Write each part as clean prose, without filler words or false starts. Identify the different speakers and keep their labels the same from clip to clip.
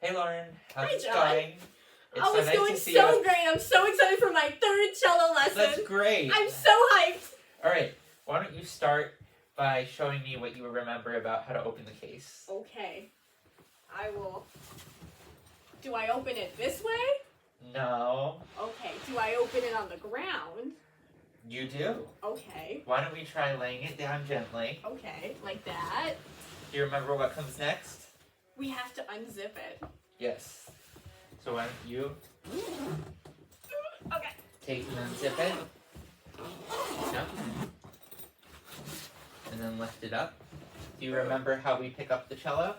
Speaker 1: Hey Lauren, how's
Speaker 2: Hi,
Speaker 1: it
Speaker 2: John.
Speaker 1: going?
Speaker 2: It's going so great. I'm so excited for my third cello lesson.
Speaker 1: That's great.
Speaker 2: I'm so hyped.
Speaker 1: Alright, why don't you start by showing me what you remember about how to open the case.
Speaker 2: Okay. I will. Do I open it this way?
Speaker 1: No.
Speaker 2: Okay. Do I open it on the ground?
Speaker 1: You do.
Speaker 2: Okay.
Speaker 1: Why don't we try laying it down gently?
Speaker 2: Okay, like that.
Speaker 1: Do you remember what comes next?
Speaker 2: We have to unzip it.
Speaker 1: Yes. So why don't you
Speaker 2: Okay.
Speaker 1: take and unzip it? Yep. And then lift it up. Do you remember how we pick up the cello?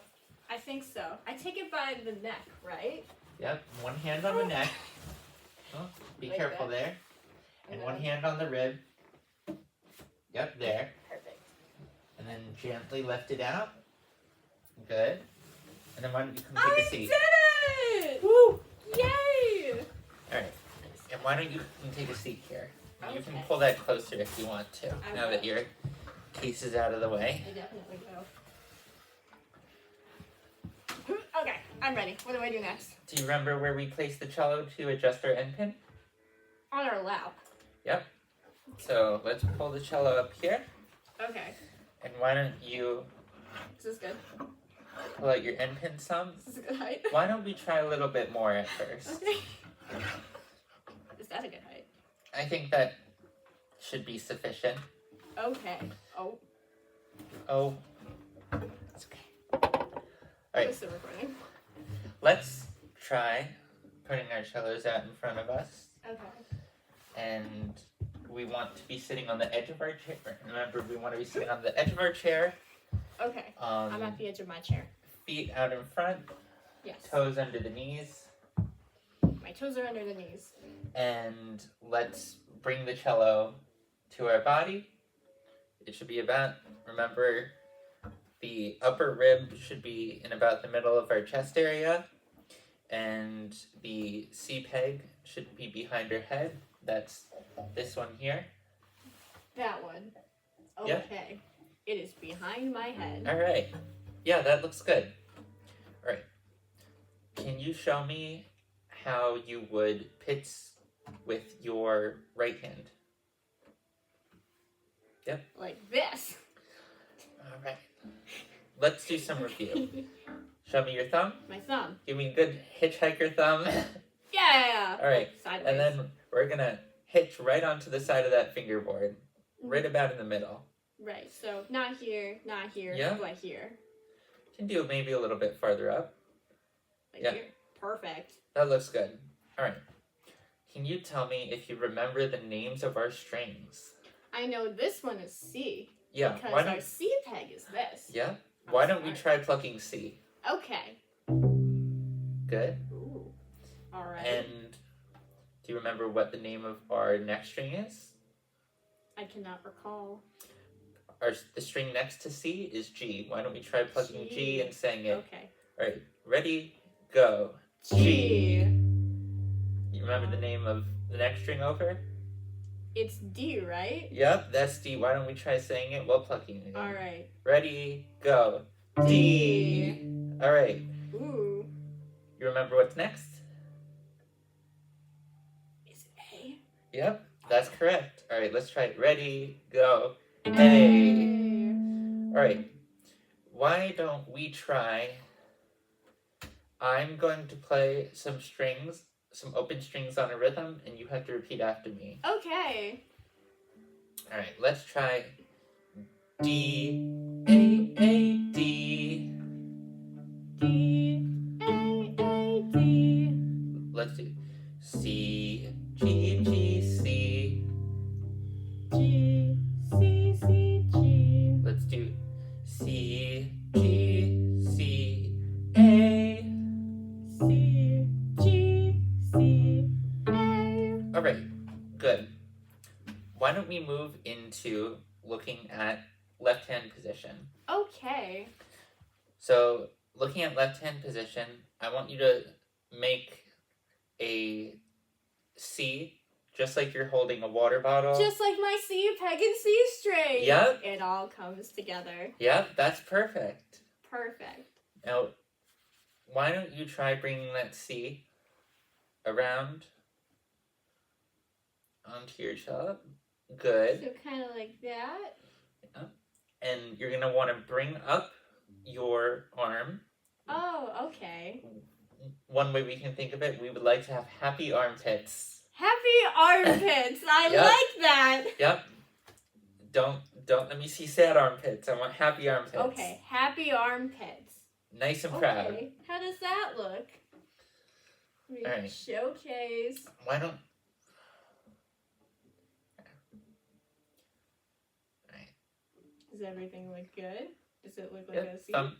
Speaker 2: I think so. I take it by the neck, right?
Speaker 1: Yep. One hand on the neck. Oh, be
Speaker 2: Like
Speaker 1: careful
Speaker 2: that.
Speaker 1: there. And one hand on the rib. Yep, there.
Speaker 2: Perfect.
Speaker 1: And then gently lift it out. Good. And then why don't you come take a seat?
Speaker 2: I did it! Woo! Yay!
Speaker 1: Alright. And why don't you come take a seat here? You can
Speaker 2: Okay.
Speaker 1: pull that closer if you want to,
Speaker 2: I
Speaker 1: now that
Speaker 2: will.
Speaker 1: your case is out of the way.
Speaker 2: I definitely will. Okay, I'm ready. What do I do next?
Speaker 1: Do you remember where we placed the cello to adjust our end pin?
Speaker 2: On our lap.
Speaker 1: Yep. So let's pull the cello up here.
Speaker 2: Okay.
Speaker 1: And why don't you
Speaker 2: Is this good?
Speaker 1: pull out your end pin some?
Speaker 2: Is this a good height?
Speaker 1: Why don't we try a little bit more at first?
Speaker 2: Okay. Is that a good height?
Speaker 1: I think that should be sufficient.
Speaker 2: Okay. Oh,
Speaker 1: Oh, it's okay. Alright,
Speaker 2: is still recording?
Speaker 1: let's try putting our cellos out in front of us.
Speaker 2: Okay.
Speaker 1: And we want to be sitting on the edge of our chair. Remember, we want to be sitting on the edge of our chair.
Speaker 2: Okay. I'm at the edge of my chair.
Speaker 1: Feet out in front,
Speaker 2: Yes.
Speaker 1: toes under the knees.
Speaker 2: My toes are under the knees.
Speaker 1: And let's bring the cello to our body. It should be about, remember, the upper rib should be in about the middle of our chest area. And the C peg should be behind our head. That's this one here.
Speaker 2: That one.
Speaker 1: Yeah.
Speaker 2: Okay. It is behind my head.
Speaker 1: All right. Yeah, that looks good. All right. Can you show me how you would pitch with your right hand? Yep.
Speaker 2: Like this.
Speaker 1: All right. Let's do some review. Show me your thumb.
Speaker 2: My thumb.
Speaker 1: Give me a good hitchhiker thumb.
Speaker 2: Yeah.
Speaker 1: All right.
Speaker 2: Sideways.
Speaker 1: And then we're going to hitch right onto the side of that fingerboard, right about in the middle.
Speaker 2: Right. So not here, not here,
Speaker 1: Yeah.
Speaker 2: but here.
Speaker 1: Can do maybe a little bit farther up.
Speaker 2: Like
Speaker 1: Yeah.
Speaker 2: here. Perfect.
Speaker 1: That looks good. All right. Can you tell me if you remember the names of our strings?
Speaker 2: I know this one is C.
Speaker 1: Yeah.
Speaker 2: Because
Speaker 1: Why
Speaker 2: our
Speaker 1: don't?
Speaker 2: C peg is this.
Speaker 1: Yeah.
Speaker 2: I'm
Speaker 1: Why don't we
Speaker 2: smart.
Speaker 1: try plucking C?
Speaker 2: Okay.
Speaker 1: Good.
Speaker 2: Ooh. All right.
Speaker 1: And do you remember what the name of our next string is?
Speaker 2: I cannot recall.
Speaker 1: The string next to C is G. Why don't we try plucking G,
Speaker 2: G.
Speaker 1: and saying it?
Speaker 2: Okay.
Speaker 1: All right. Ready? Go.
Speaker 2: G.
Speaker 1: You remember the name of the next string over?
Speaker 2: It's D, right?
Speaker 1: Yep, that's D. Why don't we try saying it while plucking it?
Speaker 2: All right.
Speaker 1: Ready? Go. D. All right.
Speaker 2: Ooh.
Speaker 1: You remember what's next?
Speaker 2: Is it A?
Speaker 1: Yep, that's correct. All right, let's try it. Ready? Go. A. All right. Why don't we try? I'm going to play some strings, some open strings on a rhythm, and you have to repeat after me.
Speaker 2: Okay.
Speaker 1: All right, let's try D, A, D.
Speaker 2: D, A, D.
Speaker 1: Let's do C, G, G, C.
Speaker 2: G, C, C, G.
Speaker 1: Let's do C, G, C, A.
Speaker 2: C, G, C, A.
Speaker 1: All right, good. Why don't we move into looking at left hand position?
Speaker 2: Okay.
Speaker 1: So, looking at left hand position, I want you to make a C, just like you're holding a water bottle.
Speaker 2: Just like my C peg and C string.
Speaker 1: Yep.
Speaker 2: It all comes together.
Speaker 1: Yep, that's perfect.
Speaker 2: Perfect.
Speaker 1: Now, why don't you try bringing that C around onto your cello? Good.
Speaker 2: So kind of like that.
Speaker 1: And you're gonna want to bring up your arm.
Speaker 2: Oh, okay.
Speaker 1: One way we can think of it, we would like to have happy armpits.
Speaker 2: Happy armpits. I
Speaker 1: Yep.
Speaker 2: like that.
Speaker 1: Yep. Don't let me see sad armpits. I want happy armpits.
Speaker 2: Okay, happy armpits.
Speaker 1: Nice and proud.
Speaker 2: Okay, how does that look? Let me
Speaker 1: All right.
Speaker 2: showcase.
Speaker 1: Why don't? All right.
Speaker 2: Does everything look good? Does it look like
Speaker 1: Yep.
Speaker 2: a C?
Speaker 1: Thumb.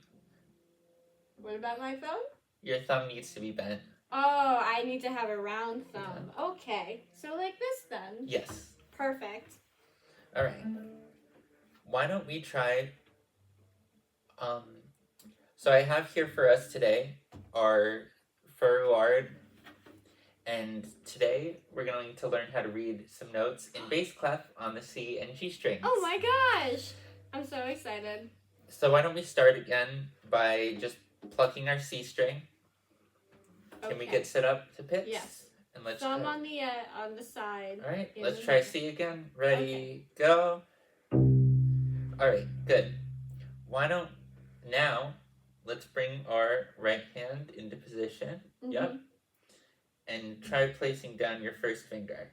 Speaker 2: What about my thumb?
Speaker 1: Your thumb needs to be bent.
Speaker 2: Oh, I need to have a round thumb. Okay, so like this then.
Speaker 1: Yes.
Speaker 2: Perfect.
Speaker 1: All right. Why don't we try? So I have here for us today our Ferroard, and today we're going to learn how to read some notes in bass clef on the C and G strings.
Speaker 2: Oh my gosh! I'm so excited.
Speaker 1: So why don't we start again by just plucking our C string? Can we get set up to pitch?
Speaker 2: Yes.
Speaker 1: And let's
Speaker 2: Thumb
Speaker 1: try.
Speaker 2: on the side.
Speaker 1: All right,
Speaker 2: in
Speaker 1: let's
Speaker 2: the
Speaker 1: try
Speaker 2: middle.
Speaker 1: C again. Ready, go. All right, good. Why don't now let's bring our right hand into position.
Speaker 2: Mhm.
Speaker 1: Yep. And try placing down your first finger.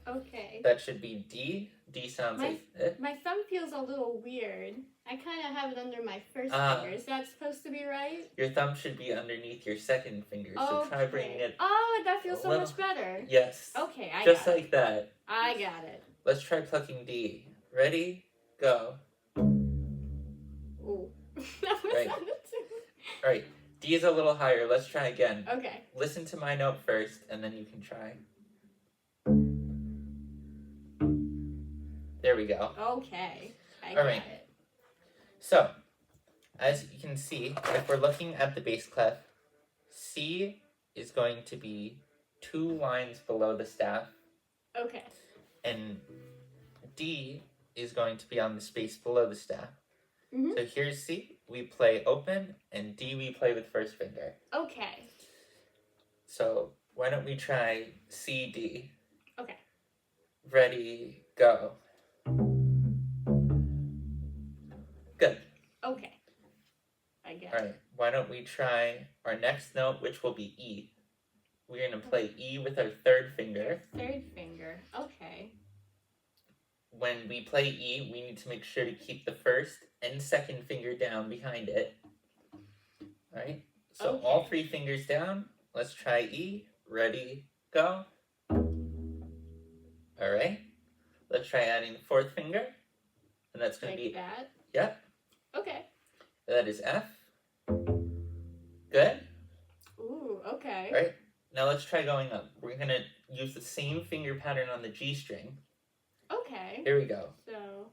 Speaker 2: Okay.
Speaker 1: That should be D. D sounds like it.
Speaker 2: My thumb feels a little weird. I kind of have it under my first
Speaker 1: Ah.
Speaker 2: finger. Is that supposed to be right?
Speaker 1: Your thumb should be underneath your second finger. So try bringing it.
Speaker 2: Oh, that feels
Speaker 1: a
Speaker 2: so
Speaker 1: little-
Speaker 2: much better.
Speaker 1: Yes.
Speaker 2: Okay, I
Speaker 1: Just
Speaker 2: got
Speaker 1: like that.
Speaker 2: it. I got it.
Speaker 1: Let's try plucking D. Ready, go.
Speaker 2: Ooh. That was
Speaker 1: Right.
Speaker 2: on the tip.
Speaker 1: All right. D is a little higher. Let's try again.
Speaker 2: Okay.
Speaker 1: Listen to my note first, and then you can try. There we go.
Speaker 2: Okay. I
Speaker 1: All
Speaker 2: got
Speaker 1: right.
Speaker 2: it.
Speaker 1: So, as you can see, if we're looking at the bass clef, C is going to be 2 lines below the staff,
Speaker 2: Okay.
Speaker 1: and D is going to be on the space below the staff.
Speaker 2: Mhm.
Speaker 1: So here's C, we play open, and D we play with first finger.
Speaker 2: Okay.
Speaker 1: So why don't we try C, D?
Speaker 2: Okay.
Speaker 1: Ready, go. Good.
Speaker 2: Okay. I got
Speaker 1: All right. Why don't we try our next note, which will be E. We're going to play E with our third finger.
Speaker 2: Third finger. Okay.
Speaker 1: When we play E, we need to make sure to keep the first and second finger down behind it. All right. So
Speaker 2: Okay.
Speaker 1: all 3 fingers down. Let's try E. Ready, go. All right. Let's try adding the 4th finger. And that's going to
Speaker 2: Like
Speaker 1: be,
Speaker 2: that.
Speaker 1: yep.
Speaker 2: Okay.
Speaker 1: That is F. Good.
Speaker 2: Ooh, okay.
Speaker 1: All right. Now let's try going up. We're going to use the same finger pattern on the G string.
Speaker 2: Okay.
Speaker 1: Here we go.
Speaker 2: So,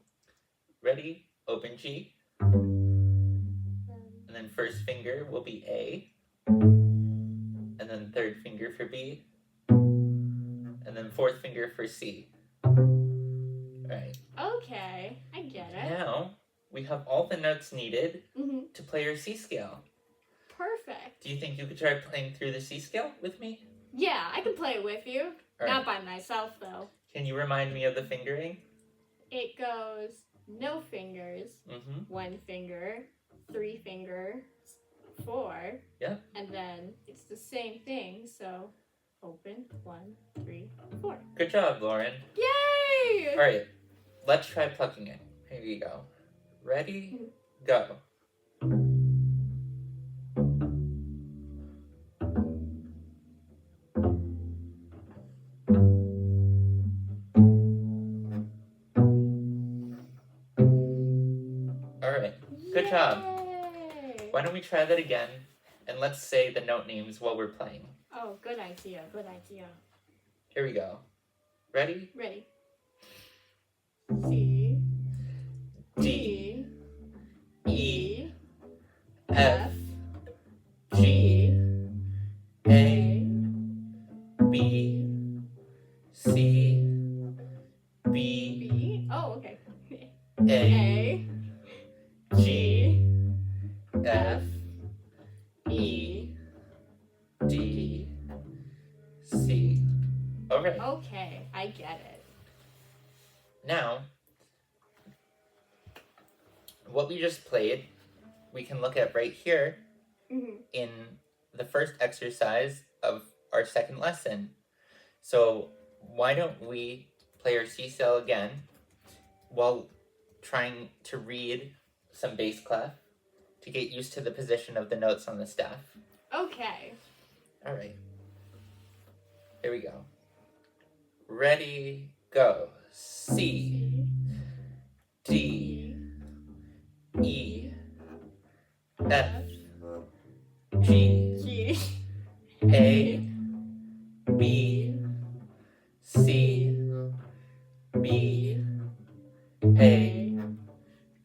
Speaker 1: Ready? Open G.
Speaker 2: then,
Speaker 1: And then first finger will be A. And then third finger for B. And then 4th finger for C. Alright.
Speaker 2: okay. I get it.
Speaker 1: Now we have all the notes needed
Speaker 2: Mhm.
Speaker 1: to play your C scale.
Speaker 2: Perfect.
Speaker 1: Do you think you could try playing through the C scale with me?
Speaker 2: Yeah, I can play it with you.
Speaker 1: All
Speaker 2: Not
Speaker 1: right.
Speaker 2: by myself though.
Speaker 1: Can you remind me of the fingering?
Speaker 2: It goes no fingers,
Speaker 1: Mm-hmm.
Speaker 2: 1 finger, 3 fingers, 4.
Speaker 1: Yeah.
Speaker 2: And then it's the same thing. So open 1, 3, 4.
Speaker 1: Good job, Lauren.
Speaker 2: Yay!
Speaker 1: Alright. Let's try plucking it. Here you go. Ready? Go. Alright. Good job.
Speaker 2: Yay!
Speaker 1: Why don't we try that again? And let's say the note names while we're playing.
Speaker 2: Oh, good idea. Good idea.
Speaker 1: Here we go. Ready?
Speaker 2: Ready. C,
Speaker 1: D,
Speaker 2: D,
Speaker 1: E,
Speaker 2: E,
Speaker 1: F,
Speaker 2: F,
Speaker 1: G,
Speaker 2: G,
Speaker 1: A,
Speaker 2: A,
Speaker 1: B, C, B,
Speaker 2: B. Oh, okay.
Speaker 1: A,
Speaker 2: A,
Speaker 1: G,
Speaker 2: F,
Speaker 1: E, right.
Speaker 2: Okay, I get it.
Speaker 1: Now, what we just played, we can look at right here
Speaker 2: Mm-hmm.
Speaker 1: in the first exercise of our second lesson. So why don't we play our C-cell again while trying to read some bass clef to get used to the position of the notes on the staff.
Speaker 2: Okay.
Speaker 1: All right. Here we go. Ready, go. C, D, E, F, G,
Speaker 2: G.
Speaker 1: A, B, C, B, A,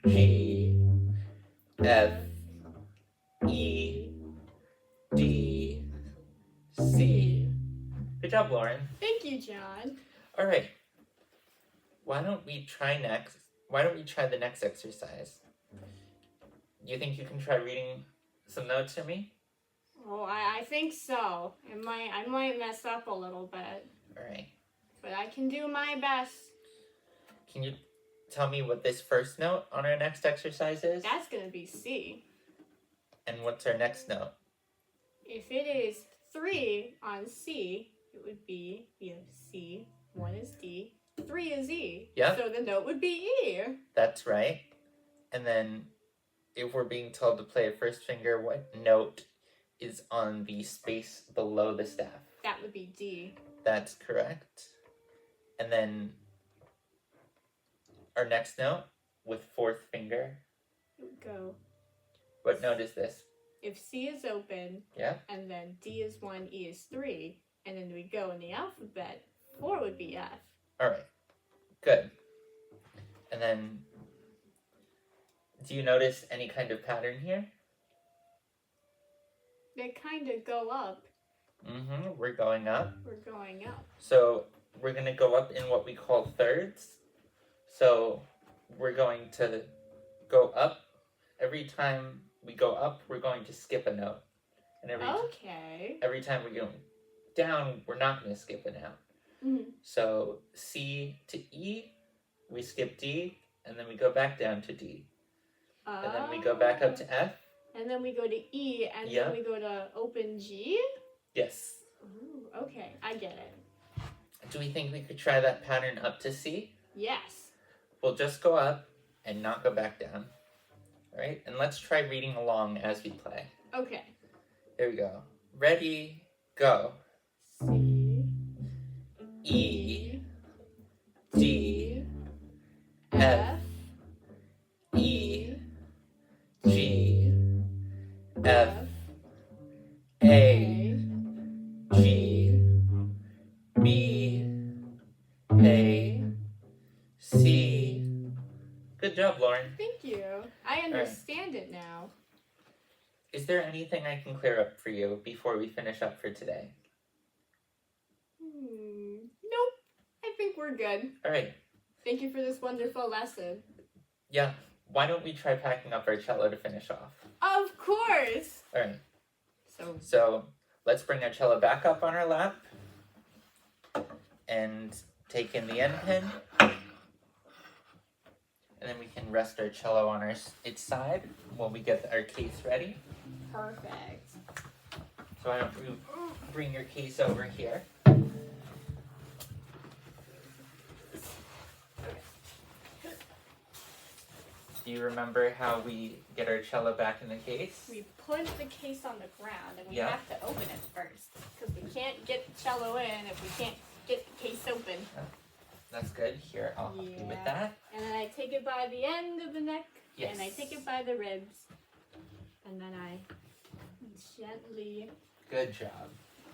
Speaker 1: G, F, E, D, C. Good job, Lauren.
Speaker 2: Thank you, John.
Speaker 1: All right. Why don't we try the next exercise? You think you can try reading some notes to me?
Speaker 2: Oh, I think so. I might mess up a little bit,
Speaker 1: All right.
Speaker 2: but I can do my best.
Speaker 1: Can you tell me what this first note on our next exercise is?
Speaker 2: That's gonna be C.
Speaker 1: And what's our next note?
Speaker 2: If it is 3 on C, it would be, we have C, 1 is D, 3 is E.
Speaker 1: Yep.
Speaker 2: So the note would be E.
Speaker 1: That's right. And then if we're being told to play a first finger, what note is on the space below the staff?
Speaker 2: That would be D.
Speaker 1: That's correct. And then our next note with fourth finger.
Speaker 2: It would go,
Speaker 1: What note is this?
Speaker 2: if C is open,
Speaker 1: Yeah.
Speaker 2: and then D is 1, E is 3, and then we go in the alphabet, 4 would be F.
Speaker 1: All right. Good. And then, do you notice any kind of pattern here?
Speaker 2: They kind of go up.
Speaker 1: Mm-hmm. We're going up.
Speaker 2: We're going up.
Speaker 1: So we're going to go up in what we call thirds. So we're going to go up. Every time we go up, we're going to skip a note. And every time we go down, we're not going to skip a note.
Speaker 2: Mm-hmm.
Speaker 1: So C to E, we skip D, and then we go back down to D. And then we go back up to F.
Speaker 2: And then we go to E, and then we go to open G?
Speaker 1: Yes.
Speaker 2: Ooh, okay, I get it.
Speaker 1: Do we think we could try that pattern up to C?
Speaker 2: Yes.
Speaker 1: We'll just go up and not go back down. All right, and let's try reading along as we play.
Speaker 2: Okay.
Speaker 1: Here we go. Ready, go.
Speaker 2: C,
Speaker 1: E, D, F, E, G, F, A, G, B, A, C. Good job, Lauren.
Speaker 2: Thank you. I understand it now.
Speaker 1: Is there anything I can clear up for you before we finish up for today?
Speaker 2: Nope. I think we're good.
Speaker 1: All right.
Speaker 2: Thank you for this wonderful lesson.
Speaker 1: Yeah. Why don't we try packing up our cello to finish off?
Speaker 2: Of course.
Speaker 1: All right.
Speaker 2: So
Speaker 1: So let's bring our cello back up on our lap and take in the end pin. And then we can rest our cello on its side while we get our case ready.
Speaker 2: perfect.
Speaker 1: So why don't you bring your case over here? Do you remember how we get our cello back in the case?
Speaker 2: We put the case on the ground, and we
Speaker 1: Yeah.
Speaker 2: have to open it first, because we can't get the cello in if we can't get the case open.
Speaker 1: That's good. Here, I'll help you with that.
Speaker 2: And then I take it by the end of the neck,
Speaker 1: Yes.
Speaker 2: and I take it by the ribs, and then I gently
Speaker 1: Good job.